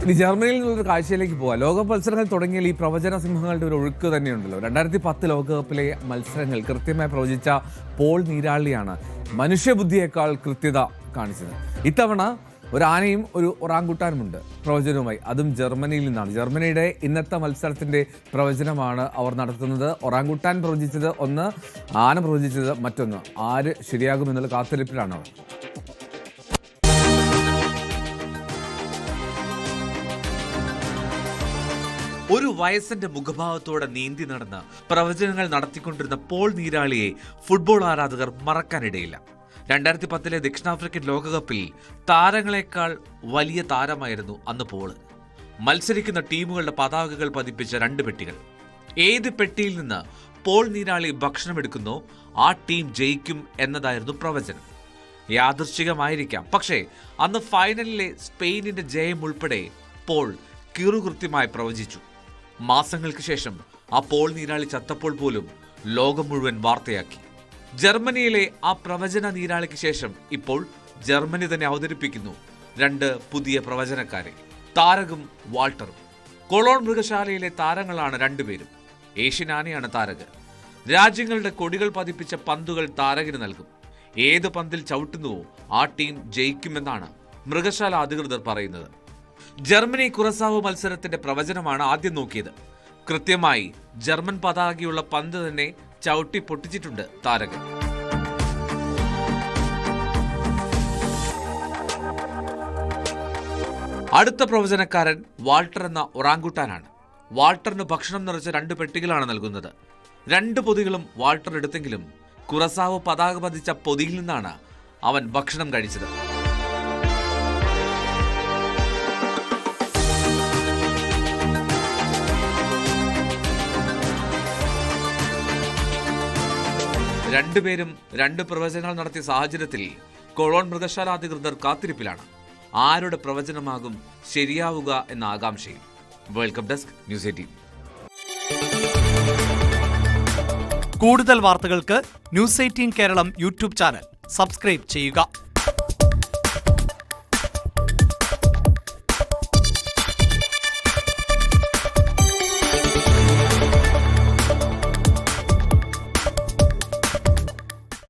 ഇനി ജർമ്മനിയിൽ നിന്നൊരു കാഴ്ചയിലേക്ക് പോവാം. ലോകകപ്പ് മത്സരങ്ങൾ തുടങ്ങിയാൽ ഈ പ്രവചന സിംഹങ്ങളുടെ ഒരു ഒഴുക്ക് തന്നെയുണ്ടല്ലോ. 2010 ലോകകപ്പിലെ മത്സരങ്ങൾ കൃത്യമായി പ്രവചിച്ച പോൾ നീരാളിയാണ് മനുഷ്യബുദ്ധിയേക്കാൾ കൃത്യത കാണിച്ചത്. ഇത്തവണ ഒരു ആനയും ഒരു ഒറാങ്കുട്ടാനുമുണ്ട് പ്രവചനവുമായി, അതും ജർമ്മനിയിൽ നിന്നാണ്. ജർമ്മനിയുടെ ഇന്നത്തെ മത്സരത്തിന്റെ പ്രവചനമാണ് അവർ നടത്തുന്നത്. ഒറാങ്കുട്ടാൻ പ്രവചിച്ചത് ഒന്ന്, ആന പ്രവചിച്ചത് മറ്റൊന്ന്. ആര് ശരിയാകുമെന്നുള്ള കാത്തിരിപ്പിലാണ് അവർ. ഒരു വയസ്സിന്റെ മുഖഭാവത്തോടെ നീന്തി നടന്ന് പ്രവചനങ്ങൾ നടത്തിക്കൊണ്ടിരുന്ന പോൾ നീരാളിയെ ഫുട്ബോൾ ആരാധകർ മറക്കാനിടയില്ല. 2010 ദക്ഷിണാഫ്രിക്കൻ ലോകകപ്പിൽ താരങ്ങളെക്കാൾ വലിയ താരമായിരുന്നു അന്ന് പോള്. മത്സരിക്കുന്ന ടീമുകളുടെ പതാകകൾ പതിപ്പിച്ച 2 പെട്ടികൾ. ഏത് പെട്ടിയിൽ നിന്ന് പോൾ നീരാളി ഭക്ഷണമെടുക്കുന്നോ ആ ടീം ജയിക്കും എന്നതായിരുന്നു പ്രവചനം. യാദൃശ്ചികമായിരിക്കാം, പക്ഷേ അന്ന് ഫൈനലിലെ സ്പെയിനിന്റെ ജയം ഉൾപ്പെടെ പോൾ കിറുകൃത്യമായി പ്രവചിച്ചു. മാസങ്ങൾക്ക് ശേഷം ആ പോൾ നീരാളി ചത്തപ്പോൾ പോലും ലോകം മുഴുവൻ വാർത്തയാക്കി. ജർമ്മനിയിലെ ആ പ്രവചന നീരാളിക്ക് ശേഷം ഇപ്പോൾ ജർമ്മനി തന്നെ അവതരിപ്പിക്കുന്നു 2 പുതിയ പ്രവചനക്കാരെ, താരകും വാൾട്ടറും. കൊളോൺ മൃഗശാലയിലെ താരങ്ങളാണ് 2 പേരും. ഏഷ്യൻ ആനയാണ് താരക്. രാജ്യങ്ങളുടെ കൊടികൾ പതിപ്പിച്ച പന്തുകൾ താരകിന് നൽകും. ഏത് പന്തിൽ ചവിട്ടുന്നുവോ ആ ടീം ജയിക്കുമെന്നാണ് മൃഗശാല അധികൃതർ പറയുന്നത്. ജർമ്മനി കുറസാവോ മത്സരത്തിന്റെ പ്രവചനമാണ് ആദ്യം നോക്കിയത്. കൃത്യമായി ജർമ്മൻ പതാകയുള്ള പന്ത് തന്നെ ചവിട്ടി പൊട്ടിച്ചിട്ടുണ്ട് താരകൻ. അടുത്ത പ്രവചനക്കാരൻ വാൾട്ടർ എന്ന ഒറാങ്കുട്ടാനാണ്. വാൾട്ടറിന് ഭക്ഷണം നിറച്ച 2 പെട്ടികളാണ് നൽകുന്നത്. 2 പൊതികളും വാൾട്ടർ എടുത്തെങ്കിലും കുറസാവോ പതാക പതിച്ച പൊതിയിൽ നിന്നാണ് അവൻ ഭക്ഷണം കഴിച്ചത്. രണ്ടുപേരും 2 പ്രവചനങ്ങൾ നടത്തിയ സാഹചര്യത്തിൽ കൊളോൺ മൃഗശാല അധികൃതർ കാത്തിരിപ്പിലാണ്. ആരുടെ പ്രവചനമാകും ശരിയാവുക എന്ന ആകാംക്ഷയിൽ. World cup desk, news 18. കൂടുതൽ വാർത്തകൾക്ക് news 18 Keralam YouTube channel subscribe ചെയ്യുക.